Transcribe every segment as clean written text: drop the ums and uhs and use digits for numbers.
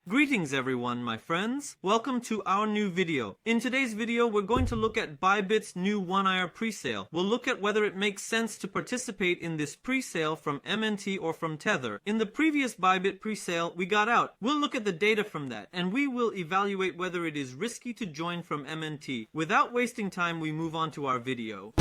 Greetings everyone, my friends. Welcome to our new video. In today's video, we're going to look at Bybit's new 1-hour pre-sale. We'll look at whether it makes sense to participate in this pre-sale from MNT or from Tether. In the previous Bybit pre-sale, we got out. We'll look at the data from that, and we will evaluate whether it is risky to join from MNT. Without wasting time, we move on to our video.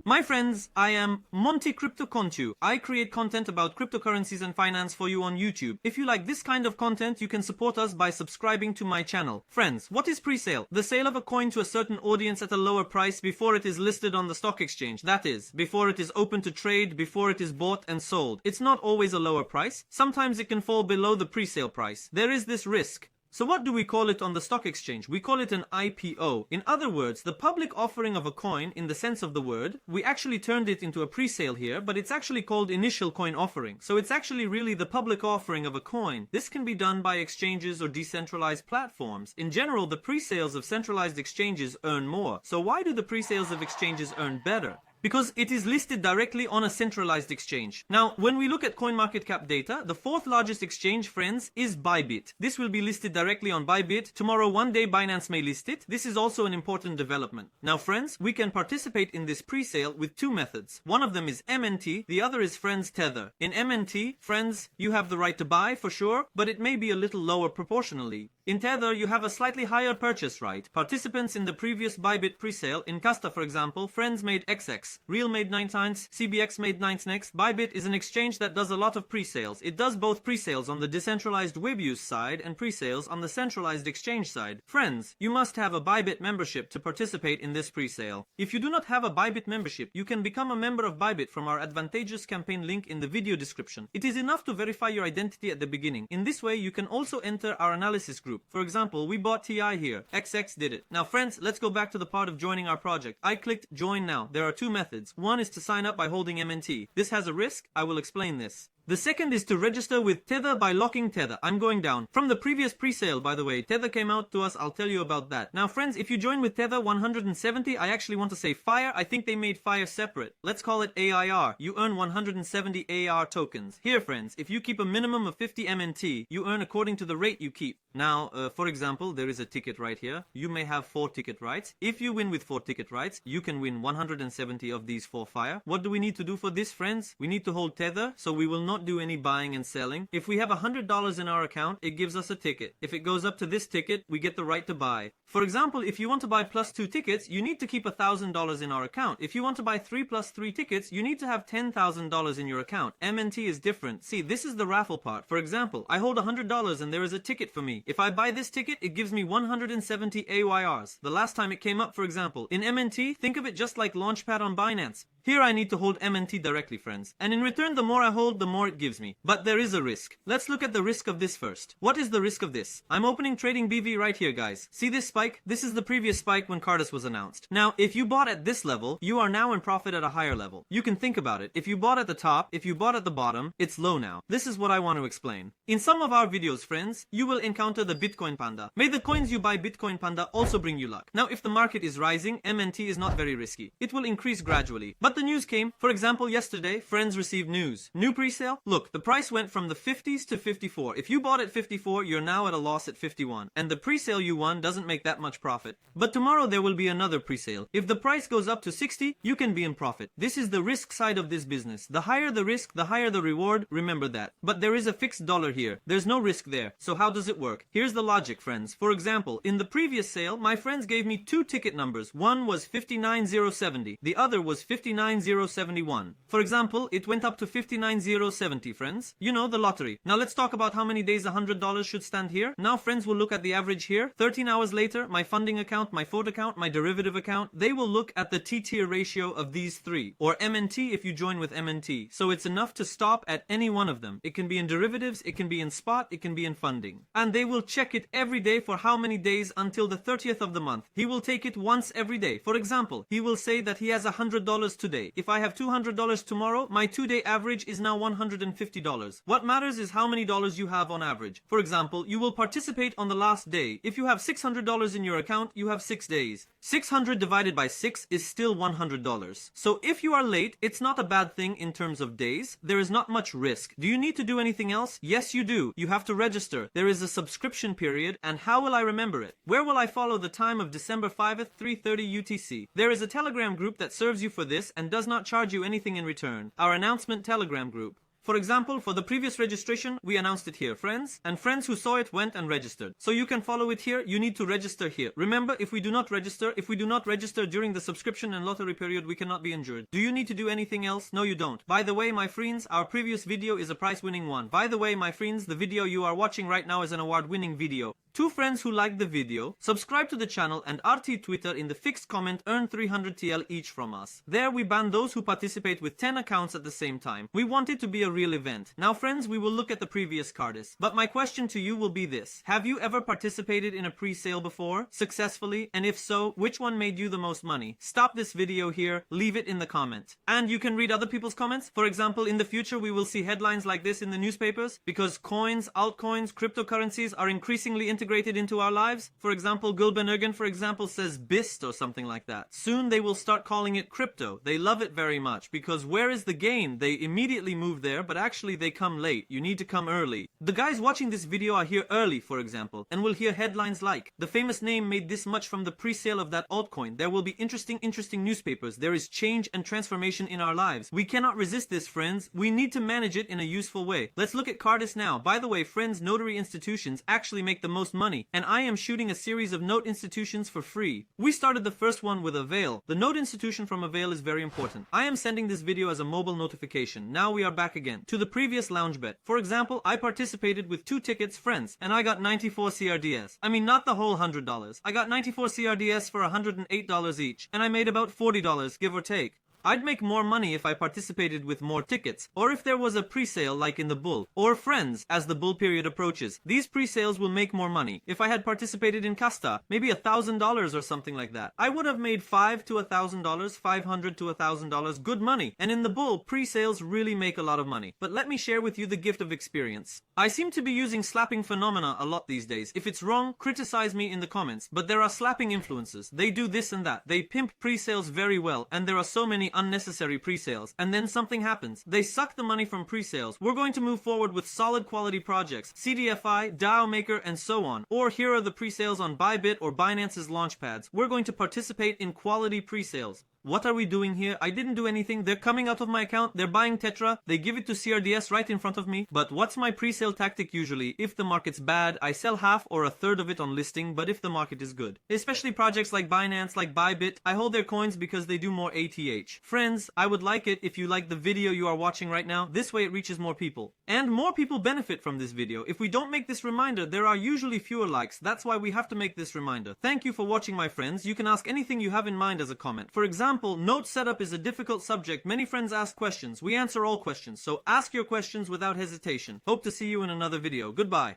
My friends, I am Monte Crypto Contu. I create content about cryptocurrencies and finance for you on YouTube. If you like this kind of content, you can support us by subscribing to my channel. Friends, what is pre-sale? The sale of a coin to a certain audience at a lower price before it is listed on the stock exchange. That is, before it is open to trade, before it is bought and sold. It's not always a lower price. Sometimes it can fall below the pre-sale price. There is this risk. So what do we call it on the stock exchange? We call it an IPO. In other words, the public offering of a coin in the sense of the word. We actually turned it into a pre-sale here, but it's actually called initial coin offering. So it's actually really the public offering of a coin. This can be done by exchanges or decentralized platforms. In general, the pre-sales of centralized exchanges earn more. So why do the pre-sales of exchanges earn better? Because it is listed directly on a centralized exchange. Now, when we look at CoinMarketCap data, the fourth largest exchange, friends, is Bybit. This will be listed directly on Bybit. Tomorrow, one day, Binance may list it. This is also an important development. Now, friends, we can participate in this pre-sale with two methods. One of them is MNT, the other is friends Tether. In MNT, friends, you have the right to buy for sure, but it may be a little lower proportionally. In Tether, you have a slightly higher purchase right. Participants in the previous Bybit pre-sale, in Casta for example, friends made XX, Real made 9 times, CBX made 9 next. Bybit is an exchange that does a lot of pre-sales. It does both pre-sales on the decentralized web use side and pre-sales on the centralized exchange side. Friends, you must have a Bybit membership to participate in this pre-sale. If you do not have a Bybit membership, you can become a member of Bybit from our advantageous campaign link in the video description. It is enough to verify your identity at the beginning. In this way, you can also enter our analysis group. For example, we bought TI here. XX did it. Now friends, let's go back to the part of joining our project. I clicked join now. There are two methods. One is to sign up by holding MNT. This has a risk. I will explain this. The second is to register with Tether by locking Tether. I'm going down. From the previous pre-sale, by the way, Tether came out to us. I'll tell you about that. Now, friends, if you join with Tether 170, I actually want to say FIRE. I think they made FIRE separate. Let's call it AIR. You earn 170 AR tokens. Here, friends, if you keep a minimum of 50 MNT, you earn according to the rate you keep. Now, for example, there is a ticket right here. You may have 4 ticket rights. If you win with 4 ticket rights, you can win 170 of these for FIRE. What do we need to do for this, friends? We need to hold Tether, so we will not do any buying and selling. If we have $100 in our account, it gives us a ticket. If it goes up to this ticket, we get the right to buy. For example, if you want to buy plus 2 tickets, you need to keep $1,000 in our account. If you want to buy 3 plus 3 tickets, you need to have $10,000 in your account. MNT is different. See, this is the raffle part. For example, I hold $100 and there is a ticket for me. If I buy this ticket, it gives me 170 AYRs. The last time it came up, for example. In MNT, think of it just like Launchpad on Binance. Here I need to hold MNT directly, friends. And in return, the more I hold, the more it gives me. But there is a risk. Let's look at the risk of this first. What is the risk of this? I'm opening trading BV right here, guys. See this spike? This is the previous spike when Cardus was announced. Now, if you bought at this level, you are now in profit at a higher level. You can think about it. If you bought at the top, if you bought at the bottom, it's low now. This is what I want to explain. In some of our videos, friends, you will encounter the Bitcoin Panda. May the coins you buy Bitcoin Panda also bring you luck. Now, if the market is rising, MNT is not very risky. It will increase gradually. But the news came. For example, yesterday, friends received news. New pre-sale? Look, the price went from the 50s to 54. If you bought at 54, you're now at a loss at 51. And the pre-sale you won doesn't make that much profit. But tomorrow there will be another pre-sale. If the price goes up to 60, you can be in profit. This is the risk side of this business. The higher the risk, the higher the reward. Remember that. But there is a fixed dollar here. There's no risk there. So how does it work? Here's the logic, friends. For example, in the previous sale, my friends gave me 2 ticket numbers. One was 59070. The other was 59071. For example, it went up to 59070, friends. You know, the lottery. Now let's talk about how many days $100 should stand here. Now friends will look at the average here. 13 hours later, my funding account, my float account, my derivative account, they will look at the T-tier ratio of these 3. Or MNT if you join with MNT. So it's enough to stop at any one of them. It can be in derivatives, it can be in spot, it can be in funding. And they will check it every day for how many days until the 30th of the month. He will take it once every day. For example, he will say that he has $100 to today. If I have $200 tomorrow, my 2-day average is now $150. What matters is how many dollars you have on average. For example, you will participate on the last day. If you have $600 in your account, you have 6 days. 600 divided by 6 is still $100. So if you are late, it's not a bad thing in terms of days. There is not much risk. Do you need to do anything else? Yes, you do. You have to register. There is a subscription period, and how will I remember it? Where will I follow the time of December 5th, 3:30 UTC? There is a Telegram group that serves you for this and does not charge you anything in return. Our announcement Telegram group. For example, for the previous registration, we announced it here, friends, and friends who saw it went and registered. So you can follow it here, you need to register here. Remember, if we do not register during the subscription and lottery period, we cannot be injured. Do you need to do anything else? No, you don't. By the way, my friends, our previous video is a prize-winning one. By the way, my friends, the video you are watching right now is an award-winning video. 2 friends who liked the video, subscribe to the channel, and RT Twitter in the fixed comment earn 300 TL each from us. There we ban those who participate with 10 accounts at the same time. We want it to be a real event. Now friends, we will look at the previous cardist. But my question to you will be this. Have you ever participated in a pre-sale before? Successfully? And if so, which one made you the most money? Stop this video here, leave it in the comment. And you can read other people's comments. For example, in the future we will see headlines like this in the newspapers because coins, altcoins, cryptocurrencies are increasingly integrated into our lives. For example, Gulben for example says BIST or something like that. Soon they will start calling it crypto. They love it very much because where is the gain? They immediately move there, but actually they come late. You need to come early. The guys watching this video are here early, for example, and will hear headlines like, the famous name made this much from the pre-sale of that altcoin. There will be interesting newspapers. There is change and transformation in our lives. We cannot resist this, friends. We need to manage it in a useful way. Let's look at Cardist now. By the way, friends, notary institutions actually make the most money, and I am shooting a series of note institutions for free. We started the first one with Avail. The note institution from Avail is very important. I am sending this video as a mobile notification. Now we are back again to the previous Launchpad. For example, I participated with 2 tickets, friends, and I got 94 CRDS. I mean, not the whole $100. I got 94 CRDS for $108 each, and I made about $40, give or take. I'd make more money if I participated with more tickets, or if there was a pre-sale like in the bull, or friends as the bull period approaches. These pre-sales will make more money. If I had participated in Casta, maybe $1,000 or something like that, I would have made $500 to $1,000, $500 to $1,000, good money. And in the bull, pre-sales really make a lot of money. But let me share with you the gift of experience. I seem to be using slapping phenomena a lot these days. If it's wrong, criticize me in the comments. But there are slapping influencers. They do this and that. They pimp pre-sales very well, and there are so many unnecessary pre-sales, and then something happens. They suck the money from pre-sales. We're going to move forward with solid quality projects, CDFI, DAO Maker, and so on. Or here are the pre-sales on Bybit or Binance's Launchpads. We're going to participate in quality pre-sales. What are we doing here? I didn't do anything. They're coming out of my account. They're buying Tetra. They give it to CRDS right in front of me. But what's my pre-sale tactic usually? If the market's bad, I sell half or a third of it on listing, but if the market is good. Especially projects like Binance, like Bybit, I hold their coins because they do more ATH. Friends, I would like it if you like the video you are watching right now. This way it reaches more people. And more people benefit from this video. If we don't make this reminder, there are usually fewer likes. That's why we have to make this reminder. Thank you for watching, my friends. You can ask anything you have in mind as a comment. For example, note setup is a difficult subject. Many friends ask questions. We answer all questions, so ask your questions without hesitation. Hope to see you in another video. Goodbye.